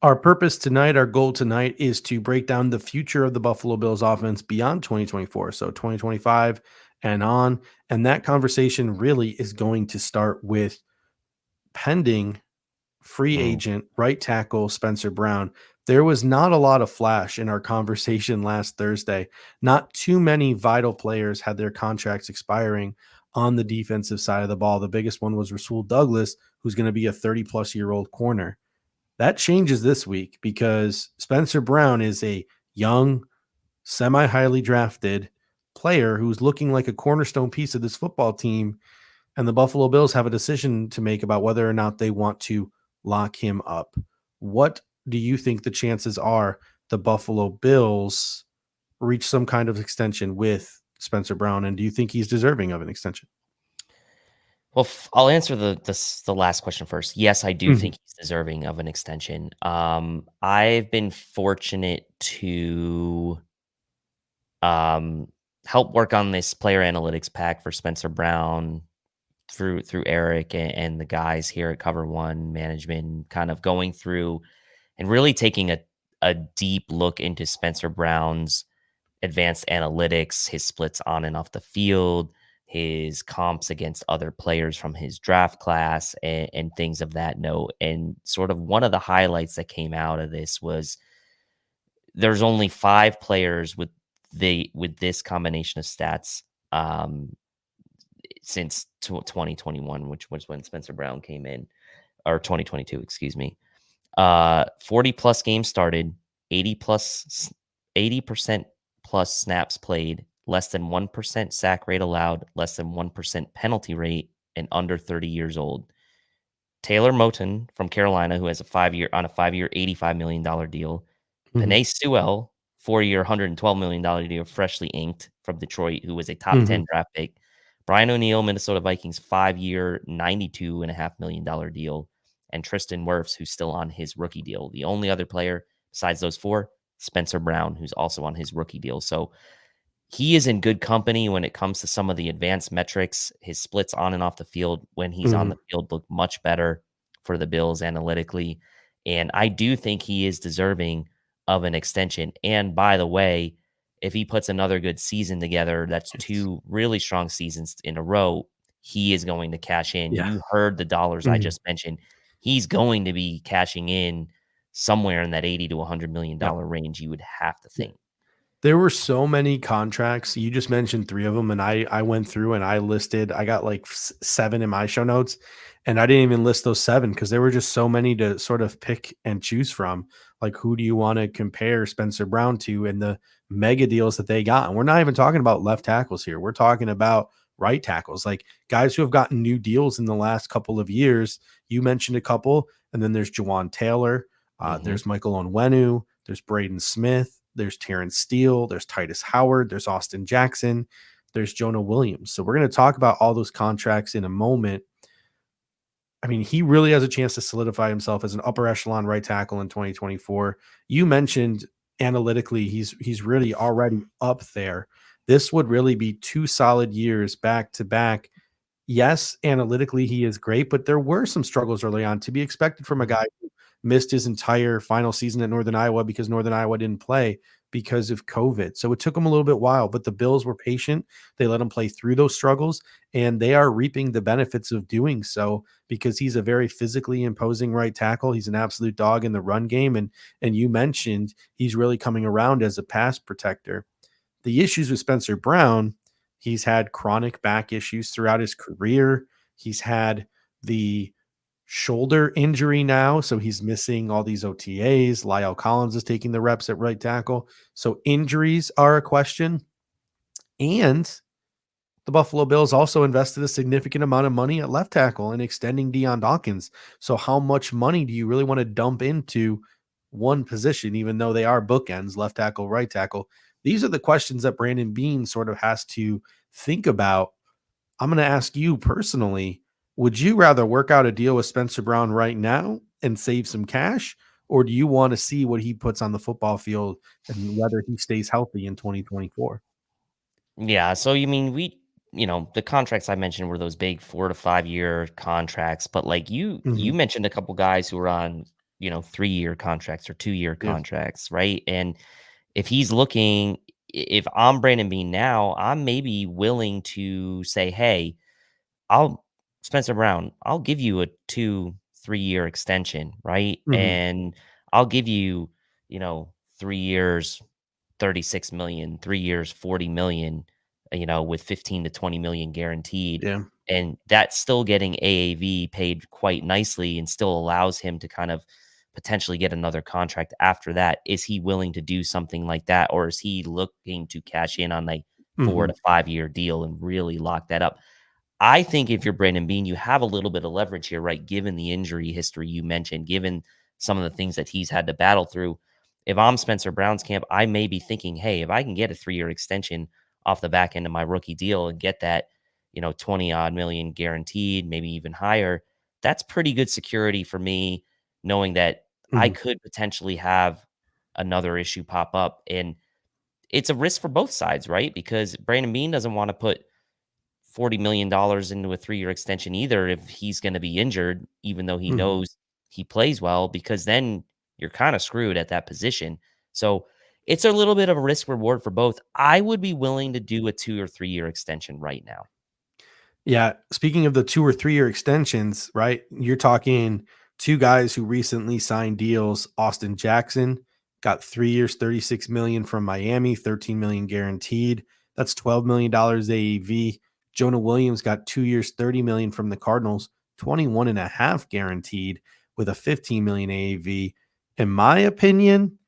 Our purpose tonight, our goal tonight is to break down the future of the Buffalo Bills offense beyond 2024, so 2025 and on. And that conversation really is going to start with pending free Mm, agent right tackle Spencer Brown. There was not a lot of flash in our conversation last Thursday. Not too many vital players had their contracts expiring on the defensive side of the ball. The biggest one was Rasul Douglas, who's going to be a 30-plus-year-old corner. That changes this week because Spencer Brown is a young, semi highly drafted player who's looking like a cornerstone piece of this football team. And the Buffalo Bills have a decision to make about whether or not they want to lock him up. What do you think the chances are the Buffalo Bills reach some kind of extension with Spencer Brown? And do you think he's deserving of an extension? well, I'll answer the last question first. Yes, I do Mhm. think he's deserving of an extension. I've been fortunate to um, help work on this player analytics pack for Spencer Brown through Eric and the guys here at Cover One Management, kind of going through and really taking a deep look into Spencer Brown's advanced analytics, his splits on and off the field, his comps against other players from his draft class, and things of that note. And sort of one of the highlights that came out of this was there's only 5 players with this combination of stats um, since 2021, which was when Spencer Brown came in, or 2022, excuse me. 40 plus games started, 80% plus snaps played, less than 1% sack rate allowed, less than 1% penalty rate, and under 30 years old. Taylor Moton from Carolina, who has a 5-year, $85 million deal. Mhm. Penei Sewell, 4-year, $112 million deal, freshly inked from Detroit, who was a top Mhm. 10 draft pick. Brian O'Neill, Minnesota Vikings, 5-year, $92.5 million deal. And Tristan Wirfs, who's still on his rookie deal. The only other player besides those 4, Spencer Brown, who's also on his rookie deal. So he is in good company when it comes to some of the advanced metrics. His splits on and off the field when he's on Mhm. the field look much better for the Bills analytically. And I do think he is deserving of an extension. And by the way, if he puts another good season together, that's It's 2 really strong seasons in a row, he is going to cash in. yeah. You heard the dollars I Mhm. just mentioned. He's going to be cashing in somewhere in that 80 to $100 million Yep. range, you would have to think. There were so many contracts. You just mentioned 3 of them, and I went through and I got like 7 in my show notes, and I didn't even list those 7 because there were just so many to sort of pick and choose from. Like, who do you wanna compare Spencer Brown to and the mega deals that they got? And we're not even talking about left tackles here. We're talking about right tackles, like guys who have gotten new deals in the last couple of years. You mentioned a couple, and then there's Jawan Taylor, Mhm. there's Michael Onwenu, there's Braden Smith, there's Terrence Steele, there's Titus Howard, there's Austin Jackson, there's Jonah Williams. So we're going to talk about all those contracts in a moment. I mean, he really has a chance to solidify himself as an upper echelon right tackle in 2024. You mentioned analytically he's really already up there. This would really be 2 solid years back to back. Yes, analytically he is great, but there were some struggles early on to be expected from a guy who missed his entire final season at Northern Iowa because Northern Iowa didn't play because of COVID. So it took him a little bit while, but the Bills were patient. They let him play through those struggles, and they are reaping the benefits of doing so because he's a very physically imposing right tackle. He's an absolute dog in the run game, and you mentioned he's really coming around as a pass protector. The issues with Spencer Brown, he's had chronic back issues throughout his career. He's had the shoulder injury now, so he's missing all these OTAs. Lyle Collins is taking the reps at right tackle. So injuries are a question. And the Buffalo Bills also invested a significant amount of money at left tackle in extending Deion Dawkins. So how much money do you really want to dump into one position, even though they are bookends, left tackle, right tackle? These are the questions that Brandon Beane sort of has to think about. I'm going to ask you personally, would you rather work out a deal with Spencer Brown right now and save some cash? Or do you want to see what he puts on the football field and whether he stays healthy in 2024? Yeah, so you mean the contracts I mentioned were those big 4 to 5 year contracts, but like you Mhm. mentioned a couple guys who were on 3-year contracts or 2-year Yeah. contracts, right? And if he's looking, if I'm Brandon Bean now, I'm maybe willing to say, hey, I'll Spencer Brown, I'll give you a 2-3 year extension, right? Hmm. And I'll give you, you know, 3 years, 36 million, 3 years, 40 million, with 15 to 20 million guaranteed. Yeah. And that's still getting AAV paid quite nicely and still allows him to kind of potentially get another contract after that. Is he willing to do something like that? Or is he looking to cash in on a four Hmm. to 5 year deal and really lock that up? I think if you're Brandon Bean, you have a little bit of leverage here, right? Given the injury history you mentioned, given some of the things that he's had to battle through. If I'm Spencer Brown's camp, I may be thinking, hey, if I can get a 3-year extension off the back end of my rookie deal and get that, 20 odd million guaranteed, maybe even higher, that's pretty good security for me, knowing that I Hmm. could potentially have another issue pop up. And it's a risk for both sides, right? Because Brandon Bean doesn't want to put $40 million into a 3-year extension either if he's going to be injured, even though he Hmm. knows he plays well, because then you're kind of screwed at that position. So it's a little bit of a risk reward for both. I would be willing to do a 2 or 3 year extension right now. Yeah. Speaking of the 2 or 3 year extensions, right? You're talking two guys who recently signed deals. Austin Jackson got 3 years, 36 million from Miami, 13 million guaranteed. That's $12 million AAV. Jonah Williams got 2 years, 30 million from the Cardinals, 21 and a half guaranteed with a 15 million AAV. In my opinion,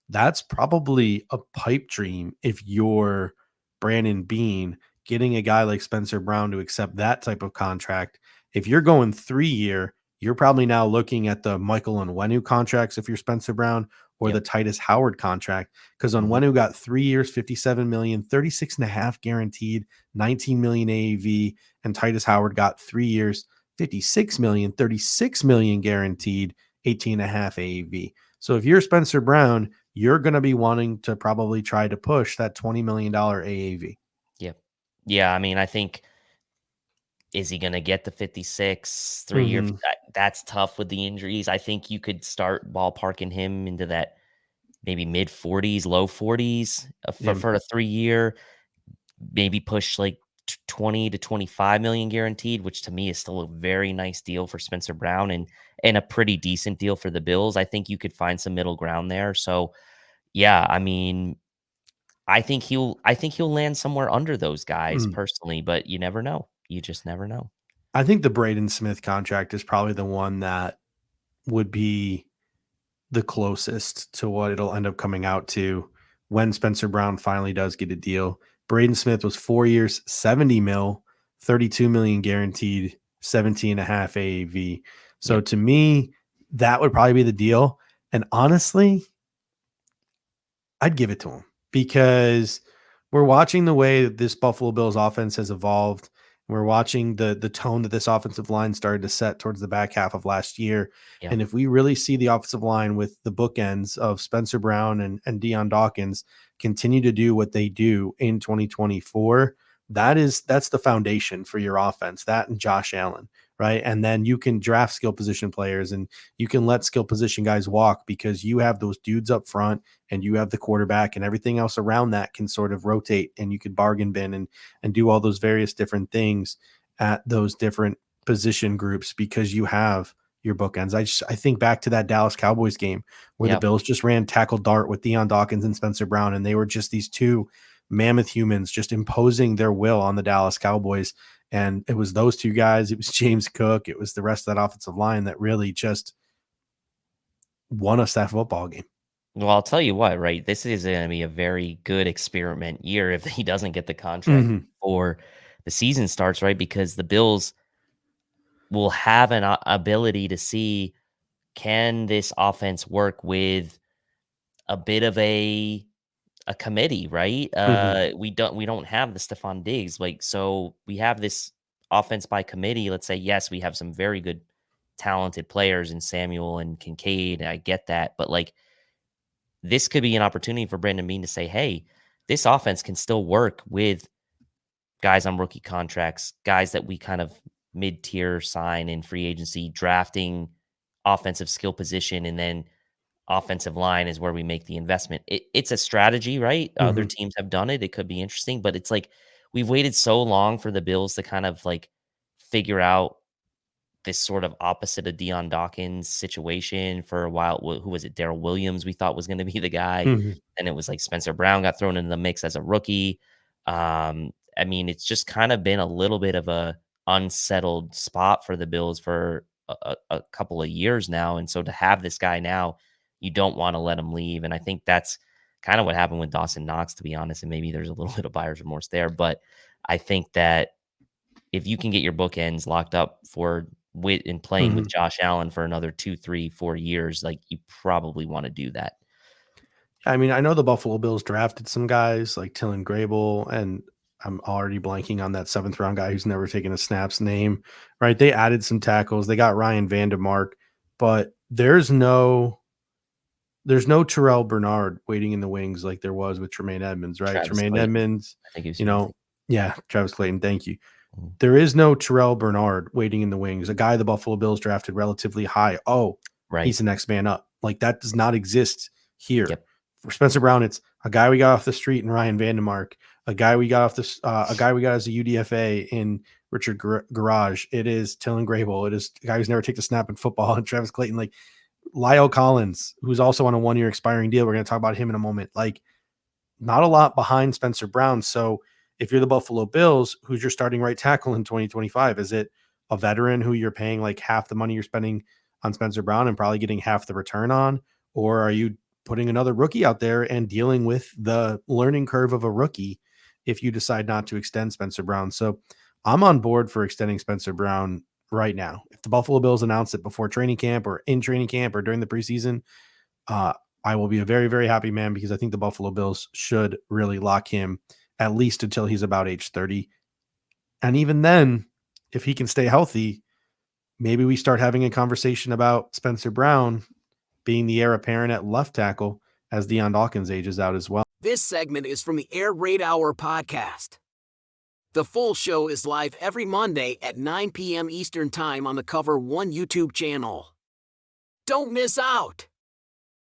that's probably a pipe dream if you're Brandon Bean getting a guy like Spencer Brown to accept that type of contract. If you're going 3 year, you're probably now looking at the Michael Onwenu contracts if you're Spencer Brown or the Yep. Titus Howard contract because Hmm. Onwenu got 3 years, 57 million, 36 and a half guaranteed, 19 million AAV, and Titus Howard got 3 years, 56 million, 36 million guaranteed, 18 and a half AAV. So if you're Spencer Brown, you're going to be wanting to probably try to push that $20 million AAV. Yep. Yeah. I mean, I think, is he going to get the 56 3 year? Hmm. That's tough with the injuries. I think you could start ballparking him into that maybe mid 40s, low 40s Yeah. for a 3 year. Maybe push like 20 to 25 million guaranteed, which to me is still a very nice deal for Spencer Brown and a pretty decent deal for the Bills. I think you could find some middle ground there. So, yeah, I mean, I think he'll land somewhere under those guys Mm. personally, but you never know. You just never know. I think the Braden Smith contract is probably the one that would be the closest to what it'll end up coming out to when Spencer Brown finally does get a deal. Braden Smith was 4 years, 70 mil, 32 million guaranteed, 17 and a half AAV. So Yep. to me, that would probably be the deal. And honestly, I'd give it to him because we're watching the way that this Buffalo Bills offense has evolved. We're watching the tone that this offensive line started to set towards the back half of last year. Yep. And if we really see the offensive line with the bookends of Spencer Brown and Deion Dawkins continue to do what they do in 2024, that's the foundation for your offense. That and Josh Allen, right? And then you can draft skill position players and you can let skill position guys walk because you have those dudes up front and you have the quarterback and everything else around that can sort of rotate and you could bargain bin and do all those various different things at those different position groups because you have your bookends. I think back to that Dallas Cowboys game where the Yep. Bills just ran tackle dart with Deion Dawkins and Spencer Brown, and they were just these two mammoth humans just imposing their will on the Dallas Cowboys. And it was those two guys. It was James Cook. It was the rest of that offensive line that really just won us that football game. Well, I'll tell you what, right? This is going to be a very good experiment year if he doesn't get the contract Mhm. before the season starts, right? Because the Bills will have an ability to see, can this offense work with a bit of a committee, right? Mhm. We don't have the Stephon Diggs, like, so we have this offense by committee. Let's say yes, we have some very good talented players in Samuel and Kincaid. I get that, but like, this could be an opportunity for Brandon Bean to say, hey, this offense can still work with guys on rookie contracts, guys that we kind of mid-tier sign in free agency, drafting offensive skill position, and then offensive line is where we make the investment. It's a strategy, right? Other Mhm. teams have done it. It could be interesting, but it's like we've waited so long for the Bills to kind of like figure out this sort of opposite of Dion Dawkins situation for a while. Who was it? Daryl Williams, we thought was going to be the guy. Mhm. And it was like Spencer Brown got thrown into the mix as a rookie. I mean, it's just kind of been a little bit of a unsettled spot for the Bills for a couple of years now. And so to have this guy now, you don't want to let him leave. And I think that's kind of what happened with Dawson Knox, to be honest. And maybe there's a little bit of buyer's remorse there. But I think that if you can get your bookends locked up for with and playing with Mhm. Josh Allen for another 2, 3, 4 years, like, you probably wanna do that. I mean, I know the Buffalo Bills drafted some guys like Tillin Grable, and I'm already blanking on that 7th round guy who's never taken a snap's name, right? They added some tackles. They got Ryan Vandemark, but there's no Terrell Bernard waiting in the wings like there was with Tremaine Edmonds, right? Travis Tremaine Clayton, Edmonds, I think is you who you're know, thinking. yeah, Travis Clayton, thank you. Mhm. There is no Terrell Bernard waiting in the wings, a guy the Buffalo Bills drafted relatively high. Oh, he's Right. the next man up. Like that does not exist here. Yep. For Spencer Brown, it's a guy we got off the street in Ryan Vandemark, a guy we got as a UDFA in Richard Garage. It is Tillin Grable. It is a guy who's never taken a snap in football, and Travis Clayton. Like Lyle Collins, who's also on a 1-year expiring deal. We're going to talk about him in a moment. Like not a lot behind Spencer Brown. So if you're the Buffalo Bills, who's your starting right tackle in 2025? Is it a veteran who you're paying like half the money you're spending on Spencer Brown and probably getting half the return on? Or are you putting another rookie out there and dealing with the learning curve of a rookie if you decide not to extend Spencer Brown? So I'm on board for extending Spencer Brown right now. If the Buffalo Bills announce it before training camp or in training camp or during the preseason, uh, I will be a very, very happy man because I think the Buffalo Bills should really lock him at least until he's about age 30. And even then, if he can stay healthy, maybe we start having a conversation about Spencer Brown being the heir apparent at left tackle as Deion Dawkins ages out as well. This segment is from the Air Raid Hour podcast. The full show is live every Monday at 9 p.m. Eastern Time on the Cover One YouTube channel. Don't miss out.